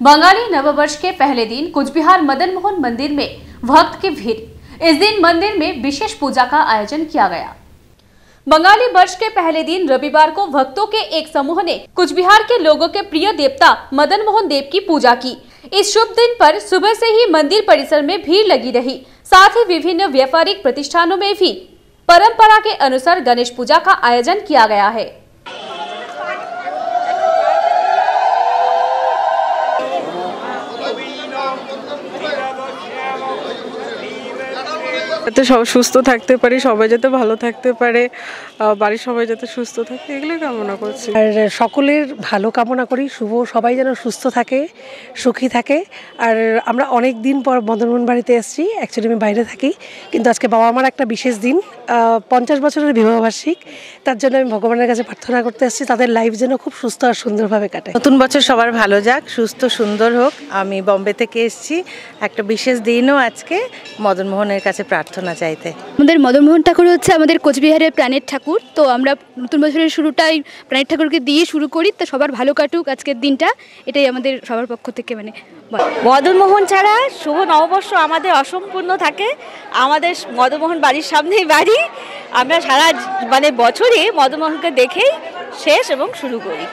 बंगाली नववर्ष के पहले दिन कुचबिहार मदन मोहन मंदिर में भक्त की भीड़। इस दिन मंदिर में विशेष पूजा का आयोजन किया गया। बंगाली वर्ष के पहले दिन रविवार को भक्तों के एक समूह ने कुचबिहार के लोगों के प्रिय देवता मदन मोहन देव की पूजा की। इस शुभ दिन पर सुबह से ही मंदिर परिसर में भीड़ लगी रही। साथ ही विभिन्न व्यापारिक प्रतिष्ठानों में भी परंपरा के अनुसार गणेश पूजा का आयोजन किया गया है। যাতে সব সুস্থ থাকতে পারি, সবাই যাতে ভালো থাকতে পারে, বাড়ির সবাই যাতে সুস্থ থাকে, এগুলো কামনা করছি। আর সকলের ভালো কামনা করি, শুভ সবাই যেন সুস্থ থাকে, সুখী থাকে। আর আমরা অনেক দিন পর মদনমোহন বাড়িতে এসেছি। অ্যাকচুয়ালি আমি বাইরে থাকি, কিন্তু আজকে বাবা আমার একটা বিশেষ দিন, 50 বছরের বিবাহবার্ষিক। তার জন্য আমি ভগবানের কাছে প্রার্থনা করতে এসেছি তাদের লাইফ যেন খুব সুস্থ আর সুন্দরভাবে কাটে। নতুন বছর সবার ভালো যাক, সুস্থ সুন্দর হোক। আমি বম্বে থেকে এসেছি, একটা বিশেষ দিনও আজকে মদনমোহনের কাছে প্রার্থনা চাইতে। আমাদের মদনমোহন ঠাকুর হচ্ছে আমাদের কোচবিহারের প্রাণের ঠাকুর। তো আমরা নতুন বছরের শুরুটাই প্রাণের ঠাকুরকে দিয়ে শুরু করি। তো সবার ভালো কাটুক আজকের দিনটা, এটাই আমাদের সবার পক্ষ থেকে মদনমোহন ছাড়া শুভ নববর্ষ আমাদের অসম্পূর্ণ থাকে। আমাদের মদনমোহন বাড়ির সামনেই বাড়ি, আমরা সারা বছরই মদনমোহনকে দেখেই শেষ এবং শুরু করি।